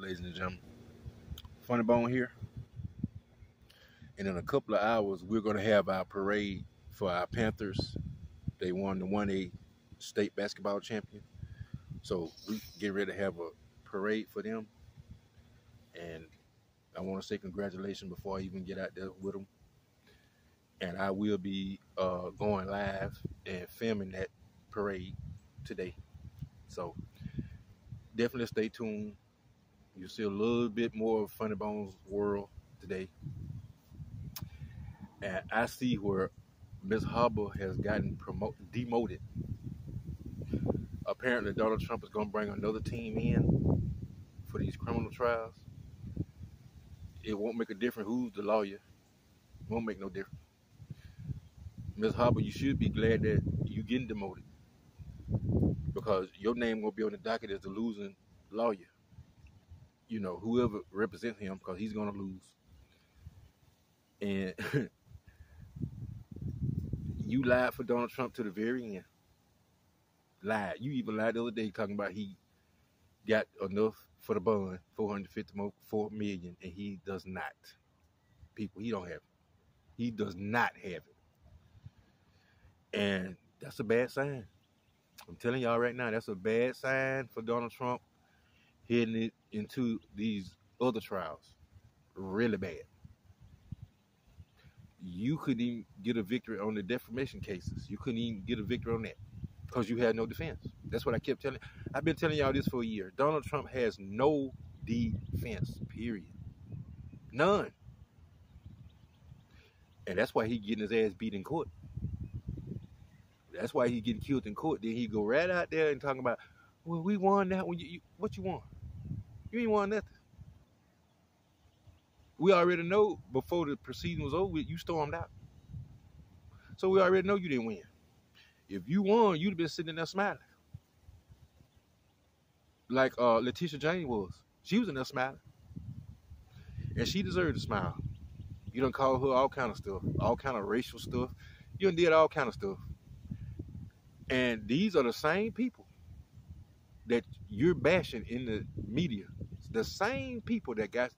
ladies and gentlemen. Funneybone here. And in a couple of hours, we're going to have our parade for our Panthers. They won the 1A state basketball champion. So we get ready to have a parade for them. And I want to say congratulations before I even get out there with them. And I will be going live and filming that parade today. So definitely stay tuned. You'll see a little bit more of Funnybone's world today. And I see where Ms. Harbor has gotten demoted. Apparently, Donald Trump is going to bring another team in for these criminal trials. It won't make a difference who's the lawyer. It won't make no difference. Ms. Harbor, you should be glad that you getting demoted because your name won't be on the docket as the losing lawyer. You know, whoever represents him, because he's going to lose. And you lied for Donald Trump to the very end. Lied. You even lied the other day talking about he got enough for the bond, $454 million, and he does not. People, he don't have it. He does not have it. And that's a bad sign. I'm telling y'all right now, that's a bad sign for Donald Trump heading it into these other trials. Really bad. You couldn't even get a victory on the defamation cases. You couldn't even get a victory on that because you had no defense. That's what I kept telling. I've been telling y'all this for a year. Donald Trump has no defense, period. None. And that's why he getting his ass beat in court. That's why he getting killed in court. Then he go right out there and talking about, well, we won that one. What you won? You ain't won nothing. We already know before the proceeding was over, you stormed out. So we already know you didn't win. If you won, you'd have been sitting there smiling. Like Letitia Jane was. She was in there smiling. And she deserved to smile. You done called her all kind of stuff. All kind of racial stuff. You done did all kind of stuff. And these are the same people that you're bashing in the media. The same people that got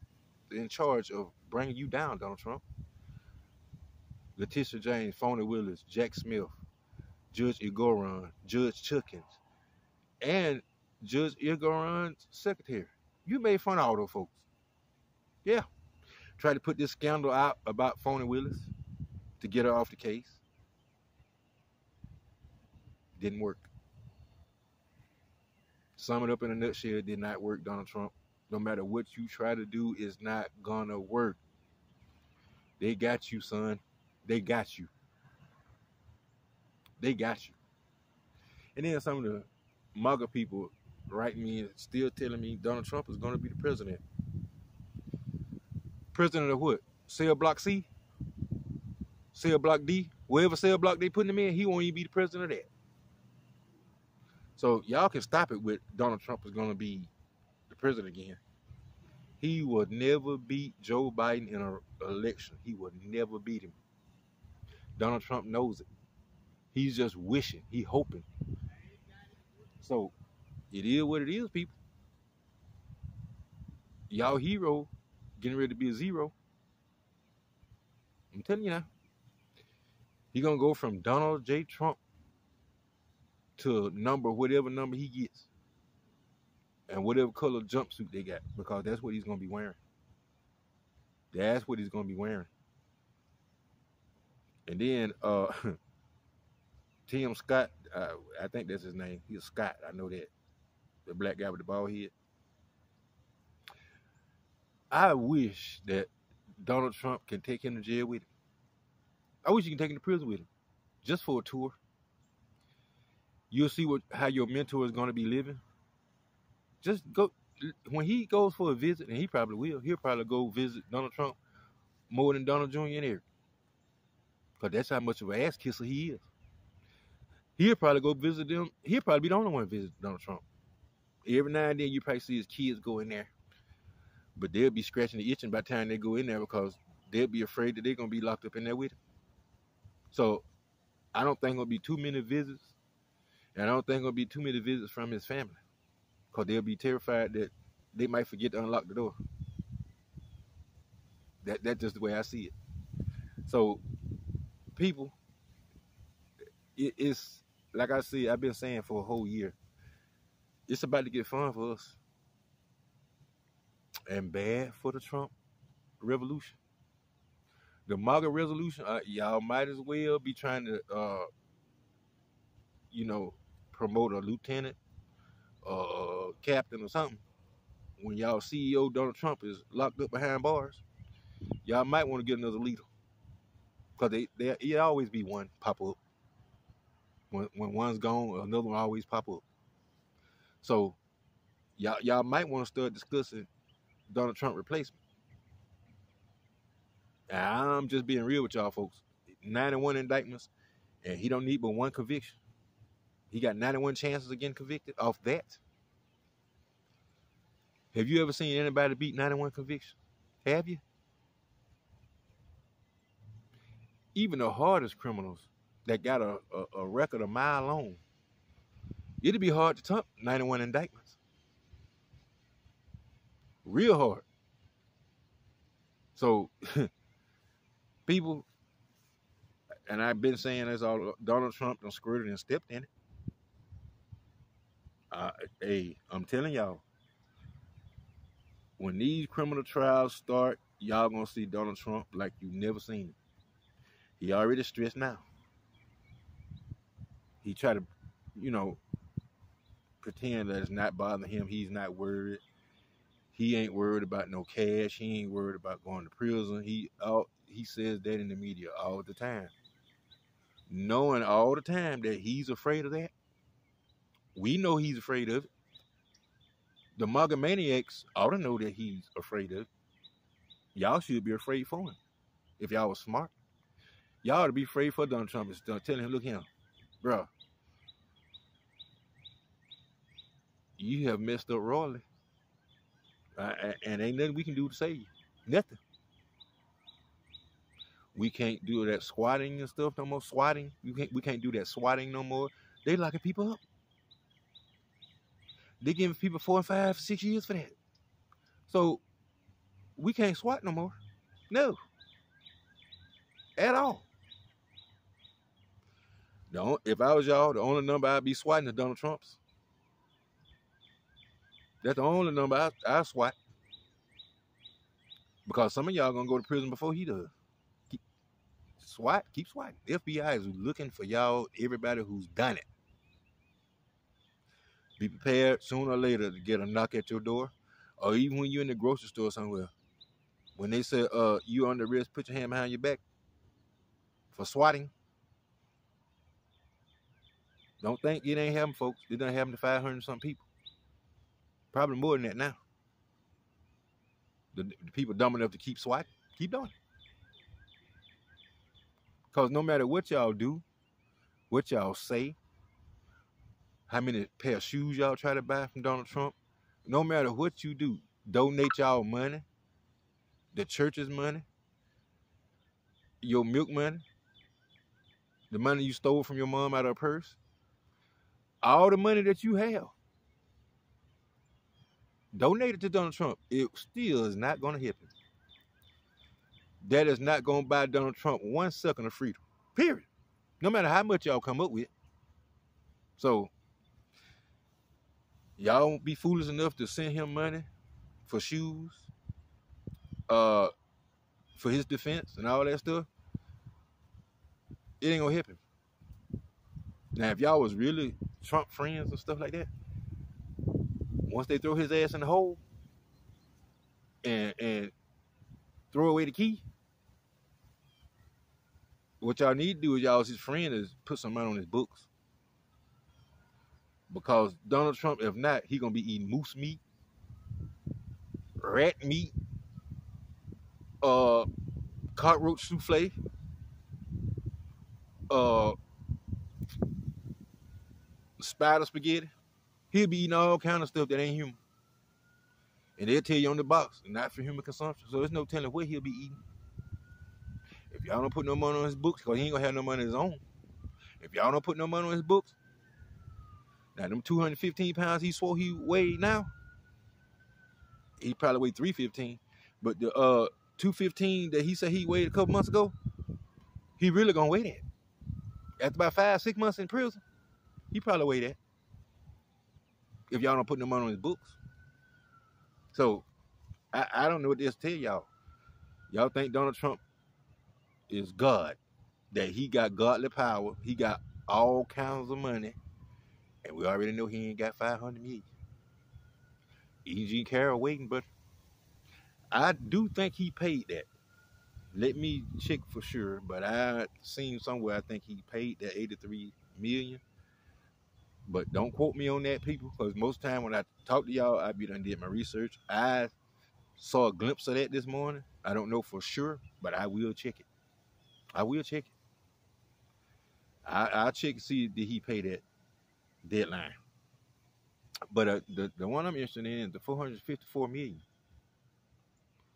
in charge of bringing you down, Donald Trump. Letitia James, Phony Willis, Jack Smith, Judge Igoron, Judge Chuckins, and Judge Igoron's secretary. You made fun of all those folks. Yeah. Tried to put this scandal out about Phony Willis to get her off the case. Didn't work. Sum it up in a nutshell, it did not work, Donald Trump. No matter what you try to do, it's not gonna work. They got you, son. They got you. They got you. And then some of the MAGA people writing me and still telling me Donald Trump is gonna be the president. President of what? Cell Block C? Cell Block D? Wherever cell block they putting him in, he won't even be the president of that. So y'all can stop it with Donald Trump is gonna be the president again. He would never beat Joe Biden in an election. He would never beat him. Donald Trump knows it. He's just wishing. He's hoping. So it is what it is, people. Y'all hero getting ready to be a zero. I'm telling you now. He's going to go from Donald J. Trump to whatever number he gets. And whatever color jumpsuit they got. Because that's what he's going to be wearing. That's what he's going to be wearing. And then Tim Scott, I think that's his name. He's Scott, I know that. The black guy with the bald head. I wish that Donald Trump can take him to jail with him. I wish you can take him to prison with him. Just for a tour. You'll see how your mentor is going to be living. Just go. When he goes for a visit, and he probably will, he'll probably go visit Donald Trump more than Donald Jr. and Eric. Because that's how much of an ass kisser he is. He'll probably go visit them. He'll probably be the only one to visit Donald Trump. Every now and then you probably see his kids go in there. But they'll be scratching the itching by the time they go in there because they'll be afraid that they're going to be locked up in there with him. So I don't think there'll be too many visits. And I don't think there'll be too many visits from his family. Because they'll be terrified that they might forget to unlock the door. That's just the way I see it. So, people, it's like I said, I've been saying for a whole year, it's about to get fun for us and bad for the Trump revolution. The MAGA resolution, y'all might as well be trying to, promote a lieutenant, captain or something. When y'all CEO Donald Trump is locked up behind bars, y'all might want to get another leader. Because it always be one pop up. When one's gone, another one always pop up. So y'all might want to start discussing Donald Trump replacement. I'm just being real with y'all folks. 91 indictments, and he don't need but one conviction. He got 91 chances of getting convicted off that. Have you ever seen anybody beat 91 convictions? Have you? Even the hardest criminals that got a record a mile long, it'd be hard to top 91 indictments. Real hard. So, people, and I've been saying this all, Donald Trump done squirted and stepped in it. Hey, I'm telling y'all, when these criminal trials start, y'all gonna see Donald Trump like you never seen him. He already stressed now. He tried to, pretend that it's not bothering him. He's not worried. He ain't worried about no cash. He ain't worried about going to prison. He says that in the media all the time. Knowing all the time that he's afraid of that. We know he's afraid of it. The MAGA maniacs ought to know that he's afraid of it. Y'all should be afraid for him. If y'all was smart. Y'all ought to be afraid for Donald Trump and telling him, look him, bro, you have messed up royally. And ain't nothing we can do to save you. Nothing. We can't do that swatting and stuff no more. Swatting. We can't do that swatting no more. They locking people up. They giving people 4 and 5, 6 years for that. So we can't swat no more. No. At all. If I was y'all, the only number I'd be swatting is Donald Trump's. That's the only number I swat. Because some of y'all gonna go to prison before he does. Keep swatting. The FBI is looking for y'all, everybody who's done it. Be prepared sooner or later to get a knock at your door. Or even when you're in the grocery store somewhere. When they say, you under arrest, put your hand behind your back for swatting. Don't think it ain't happening, folks. It done happened to 500-something people. Probably more than that now. The people dumb enough to keep swatting, keep doing it. Because no matter what y'all do, what y'all say, how many pair of shoes y'all try to buy from Donald Trump, no matter what you do, donate y'all money, the church's money, your milk money, the money you stole from your mom out of her purse, all the money that you have, donate it to Donald Trump. It still is not going to help him. That is not going to buy Donald Trump 1 second of freedom. Period. No matter how much y'all come up with. So, y'all won't be foolish enough to send him money for shoes, for his defense and all that stuff. It ain't going to help him. Now, if y'all was really Trump friends and stuff like that, once they throw his ass in the hole and throw away the key, what y'all need to do is y'all as his friend is put some money on his books. Because Donald Trump, if not, he gonna be eating moose meat, rat meat, cockroach souffle, spider spaghetti. He'll be eating all kind of stuff that ain't human. And they'll tell you on the box, not for human consumption. So there's no telling what he'll be eating. If y'all don't put no money on his books, because he ain't gonna have no money of his own. If y'all don't put no money on his books, now them 215 pounds he swore he weighed now, He probably weighed 315, but the 215 that he said he weighed a couple months ago, he really gonna weigh that. After about 5-6 months in prison, he probably weigh that. If y'all don't put no money on his books. So I don't know what this tell y'all. Y'all think Donald Trump is God, that he got godly power, he got all kinds of money, and we already know he ain't got 500 million. E.G. Carroll waiting, but I do think he paid that. Let me check for sure, but I seen somewhere I think he paid that 83 million. But don't quote me on that, people, because most time when I talk to y'all, I be done did my research. I saw a glimpse of that this morning. I don't know for sure, but I will check it. I will check it. I'll check and see did he pay that deadline. But the one I'm interested in is the 454 million.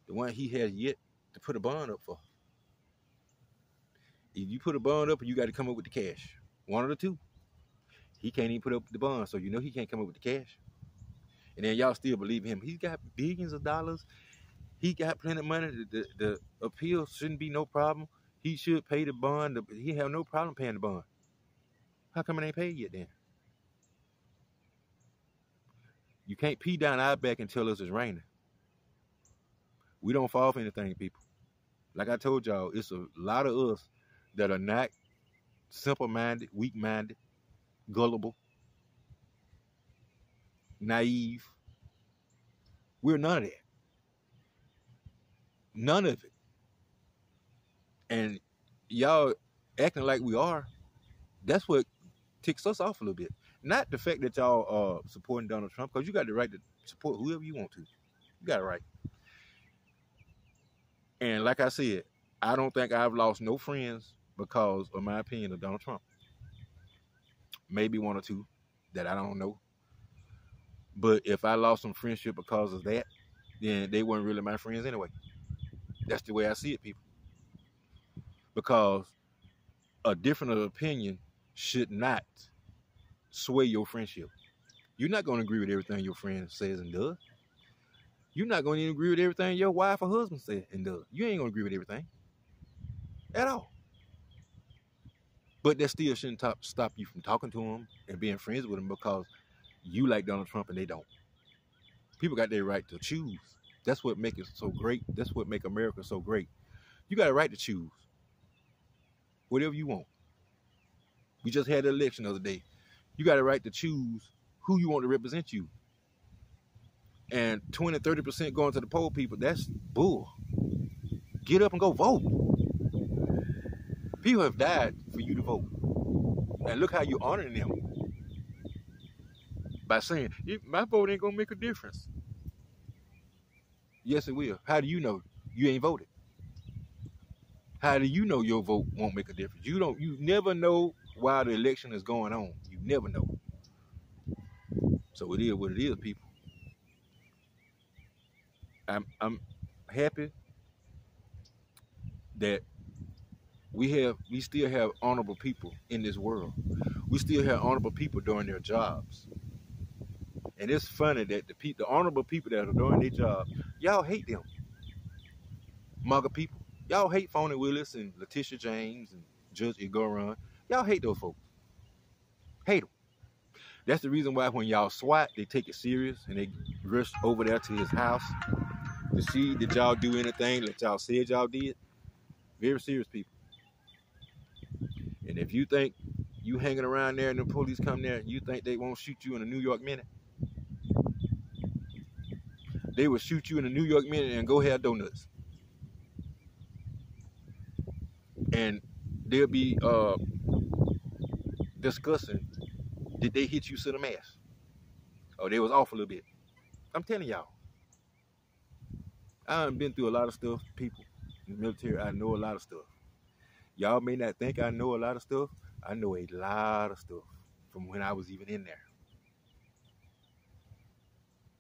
The one he has yet to put a bond up for. If you put a bond up, you got to come up with the cash. One of the two. He can't even put up the bond, so you know he can't come up with the cash. And then y'all still believe him. He's got billions of dollars. He got plenty of money. The appeal shouldn't be no problem. He should pay the bond. He have no problem paying the bond. How come it ain't paid yet then? You can't pee down our back and tell us it's raining. We don't fall for anything, people. Like I told y'all, it's a lot of us that are not simple-minded, weak-minded, gullible, naive. We're none of that. None of it. And y'all acting like we are, that's what ticks us off a little bit. Not the fact that y'all are supporting Donald Trump, because you got the right to support whoever you want to. You got it right. And like I said, I don't think I've lost no friends because of my opinion of Donald Trump. Maybe one or two that I don't know. But if I lost some friendship because of that, then they weren't really my friends anyway. That's the way I see it, people. Because a different opinion should not sway your friendship. You're not going to agree with everything your friend says and does. You're not going to agree with everything your wife or husband says and does. You ain't going to agree with everything at all. But that still shouldn't stop you from talking to them and being friends with them because you like Donald Trump and they don't. People got their right to choose. That's what makes it so great. That's what makes America so great. You got a right to choose whatever you want. We just had the election the other day. You got a right to choose who you want to represent you. And 20, 30% going to the poll, people, that's bull. Get up and go vote. People have died for you to vote. And look how you're honoring them. By saying, my vote ain't going to make a difference. Yes, it will. How do you know you ain't voted? How do you know your vote won't make a difference? You never know while the election is going on. You never know. So it is what it is, people. I'm happy that we still have honorable people in this world. We still have honorable people doing their jobs. And it's funny that the honorable people that are doing their job, y'all hate them. MAGA people. Y'all hate Phony Willis and Letitia James and Judge Igoran. Y'all hate those folks. Hate them. That's the reason why when y'all SWAT, they take it serious and they rush over there to his house to see did y'all do anything that y'all said y'all did. Very serious people. And if you think you hanging around there and the police come there, you think they won't shoot you in a New York minute? They will shoot you in a New York minute and go have donuts. And they'll be discussing, did they hit you to the mask? Or they was off a little bit. I'm telling y'all. I've been through a lot of stuff, people. In the military, I know a lot of stuff. Y'all may not think I know a lot of stuff. I know a lot of stuff from when I was even in there.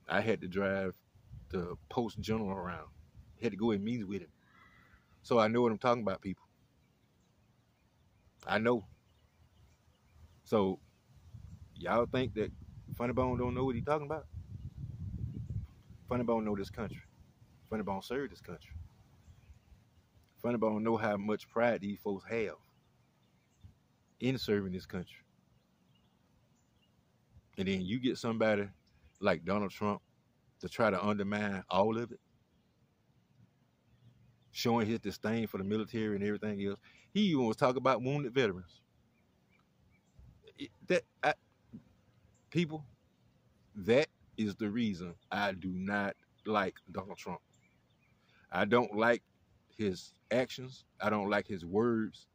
I had to drive the post general around. Had to go and meet with him. So I know what I'm talking about, people. I know. So y'all think that Funneybone don't know what he's talking about? Funneybone know this country. Funneybone served this country. Funneybone know how much pride these folks have in serving this country. And then you get somebody like Donald Trump to try to undermine all of it, showing his disdain for the military and everything else. He even was talking about wounded veterans. People, that is the reason I do not like Donald Trump. I don't like his actions. I don't like his words.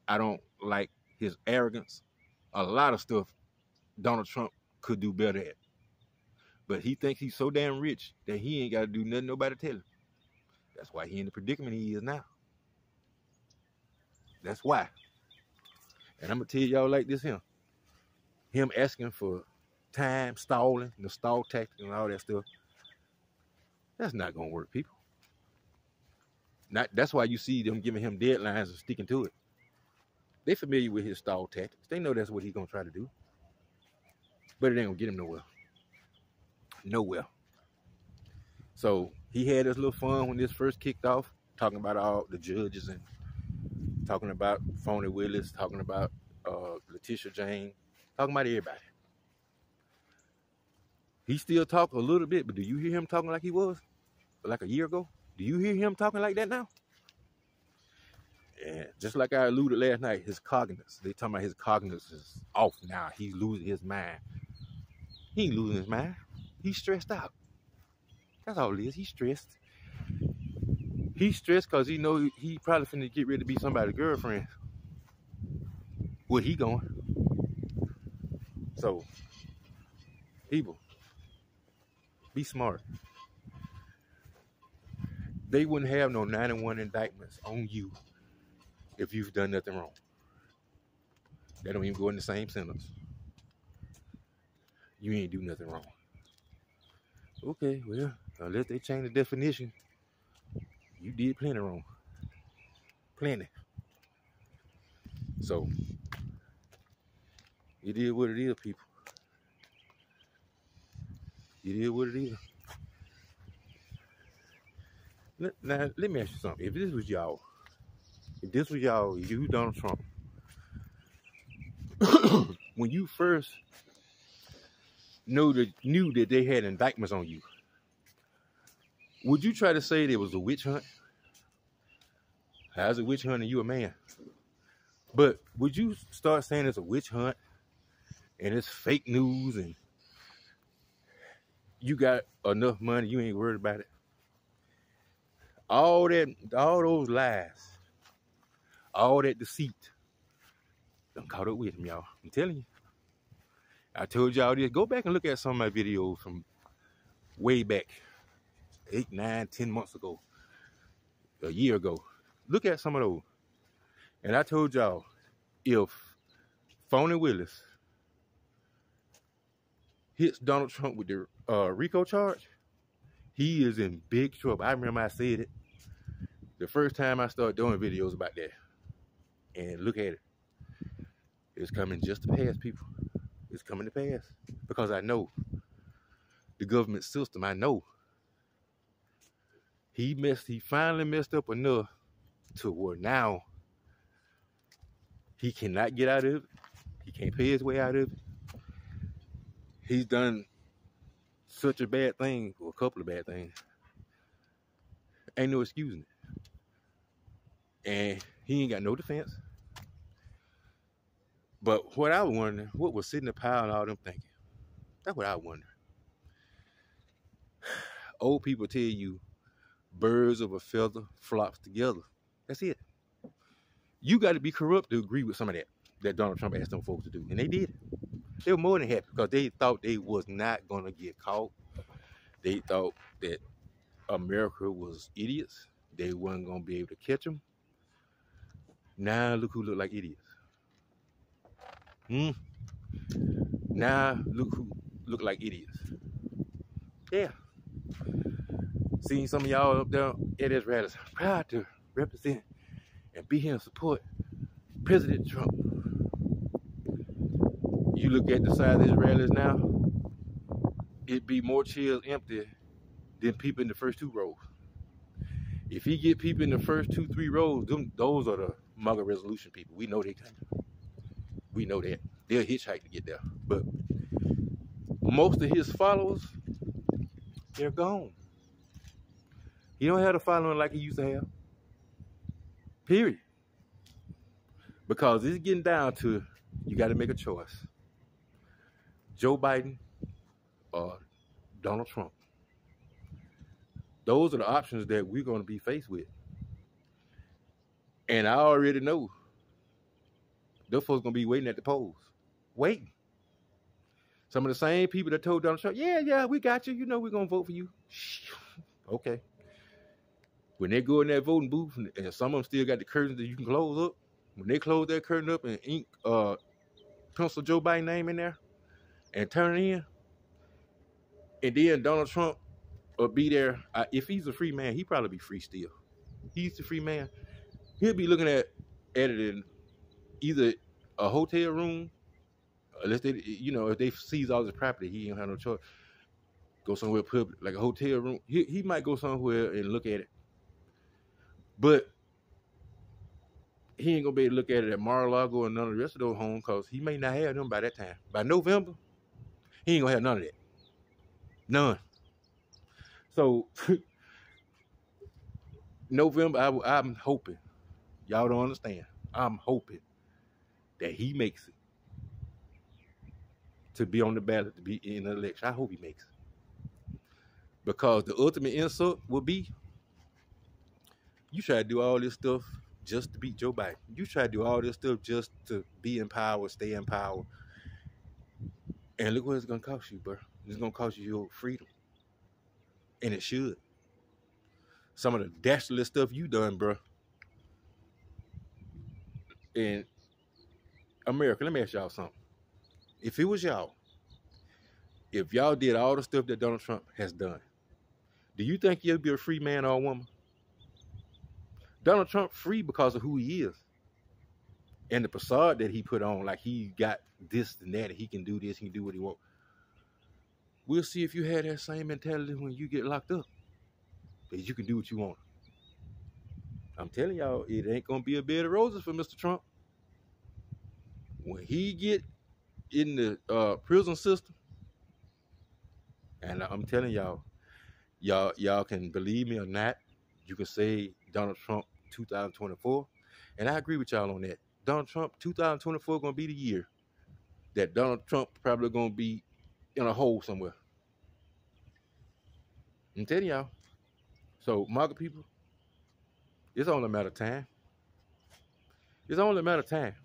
I don't like his arrogance. A lot of stuff Donald Trump could do better at. But he thinks he's so damn rich that he ain't got to do nothing nobody tell him. That's why he in the predicament he is now. That's why. And I'm going to tell y'all like this here. Him asking for time, stalling, the stall tactic and all that stuff. That's not going to work, people. That's why you see them giving him deadlines and sticking to it. They familiar with his stall tactics. They know that's what he's going to try to do. But it ain't going to get him nowhere. Nowhere. So he had his little fun when this first kicked off, talking about all the judges and talking about Phony Willis, talking about Letitia Jane, talking about everybody. He still talk a little bit, but do you hear him talking like he was like a year ago? Do you hear him talking like that now? And just like I alluded last night, his cognitions. They talking about his cognitions is off now. He's losing his mind. He ain't losing his mind. He's stressed out. That's all it is. He's stressed. He's stressed because he know he probably finna get ready to be somebody's girlfriend. Where he going? So, people, be smart. They wouldn't have no 91 indictments on you if you've done nothing wrong. They don't even go in the same sentence. You ain't do nothing wrong. Okay, well, unless they change the definition, you did plenty wrong. Plenty. So, it is what it is, people. It is what it is. Now, let me ask you something. If this was y'all, you, Donald Trump, when you first knew that they had indictments on you, would you try to say there was a witch hunt? How's a witch hunt and you a man? But would you start saying it's a witch hunt and it's fake news and you got enough money, you ain't worried about it? All those lies, all that deceit, done caught up with him, y'all. I'm telling you. I told y'all this. Go back and look at some of my videos from way back, 8, 9, 10 months ago, a year ago. Look at some of those. And I told y'all, if Phony Willis hits Donald Trump with the RICO charge, he is in big trouble. I remember I said it the first time I started doing videos about that. And look at it. It's coming just to pass, people. It's coming to pass. Because I know the government system, I know. He finally messed up enough to where now he cannot get out of it. He can't pay his way out of it. He's done such a bad thing, or a couple of bad things. Ain't no excusing it. And he ain't got no defense. But what I was wondering, what was sitting the pile and all them thinking? That's what I wonder. Old people tell you, birds of a feather flocks together. That's it. You got to be corrupt to agree with some of that Donald Trump asked them folks to do. And they did. They were more than happy because they thought they was not going to get caught. They thought that America was idiots. They weren't going to be able to catch them. Now look who look like idiots. Now look who look like idiots. Yeah. Seeing some of y'all up there at his rallies, proud to represent and be here and support President Trump. You look at the side of his rallies now, it'd be more chairs empty than people in the first 2 rows. If he get people in the first 2, 3 rows, those are the MAGA resolution people. We know they coming. We know that. They'll hitchhike to get there. But most of his followers, they're gone. He don't have the following like he used to have. Period. Because it's getting down to, you got to make a choice. Joe Biden or Donald Trump. Those are the options that we're going to be faced with. And I already know those folks going to be waiting at the polls. Waiting. Some of the same people that told Donald Trump, yeah, we got you. You know we're going to vote for you. Okay. When they go in that voting booth, and some of them still got the curtains that you can close up, when they close that curtain up and ink, pencil Joe Biden name in there and turn it in, and then Donald Trump will be there. If he's a free man, he probably be free still. He's the free man. He'll be looking at it in either a hotel room, unless they, if they seize all his property, he ain't have no choice. Go somewhere public, like a hotel room. He might go somewhere and look at it. But he ain't gonna be able to look at it at Mar-a-Lago and none of the rest of those homes, because he may not have them by that time. By November, he ain't gonna have none of that. None. So November, I'm hoping, y'all don't understand, I'm hoping that he makes it to be on the ballot, to be in the election. I hope he makes it. Because the ultimate insult will be, you try to do all this stuff just to beat Joe Biden. You try to do all this stuff just to be in power, stay in power. And look what it's going to cost you, bro. It's going to cost you your freedom. And it should. Some of the dastardly stuff you done, bro. In America, let me ask y'all something. If it was y'all, if y'all did all the stuff that Donald Trump has done, do you think you'll be a free man or woman? Donald Trump free because of who he is. And the facade that he put on, like he got this and that, and he can do this, he can do what he wants. We'll see if you had that same mentality when you get locked up. That you can do what you want. I'm telling y'all, it ain't gonna be a bed of roses for Mr. Trump. When he get in the prison system, and I'm telling y'all can believe me or not, you can say Donald Trump 2024, and I agree with y'all on that. Donald Trump 2024 gonna be the year that Donald Trump probably gonna be in a hole somewhere. I'm telling y'all. So, MAGA people, it's only a matter of time. It's only a matter of time.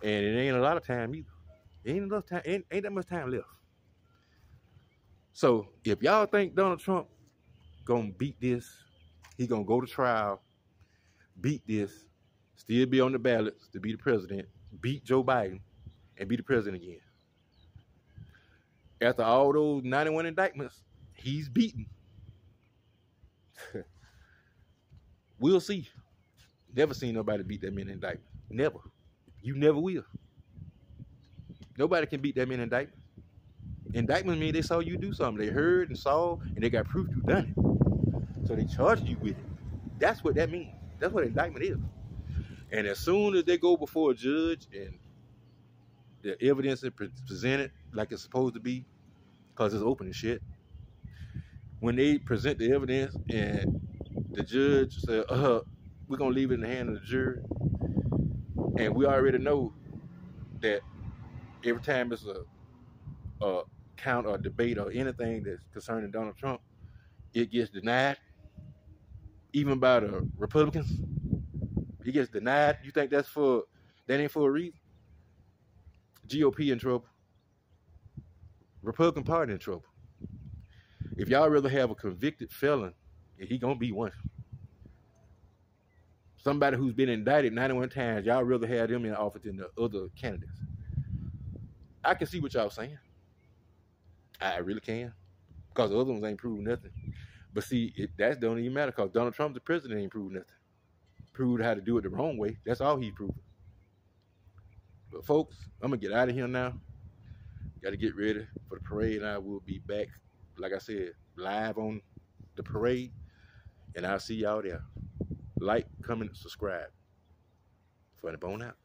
And it ain't a lot of time either. Ain't enough time, ain't that much time left. So, if y'all think Donald Trump gonna beat this, he gonna go to trial, beat this, still be on the ballots to be the president, beat Joe Biden, and be the president again. After all those 91 indictments, he's beaten. We'll see. Never seen nobody beat that many indictments. Never. You never will. Nobody can beat that many indictments. Indictments mean they saw you do something. They heard and saw, and they got proof you done it. So they charged you with it. That's what that means. That's what indictment is. And as soon as they go before a judge and the evidence is presented like it's supposed to be, because it's open and shit, when they present the evidence and the judge said, we're going to leave it in the hand of the jury, and we already know that every time it's a count or debate or anything that's concerning Donald Trump, it gets denied, even by the Republicans. It gets denied. You think that ain't for a reason? GOP in trouble. Republican Party in trouble. If y'all rather have a convicted felon, and he gonna be one, somebody who's been indicted 91 times, y'all rather have them in office than the other candidates. I can see what y'all saying. I really can. Because the other ones ain't proved nothing. But see, that don't even matter, because Donald Trump, the president, ain't proved nothing. Proved how to do it the wrong way. That's all he proved. But folks, I'm going to get out of here now. Got to get ready for the parade, and I will be back, like I said, live on the parade. And I'll see y'all there. Like, comment, subscribe. Funneybone out.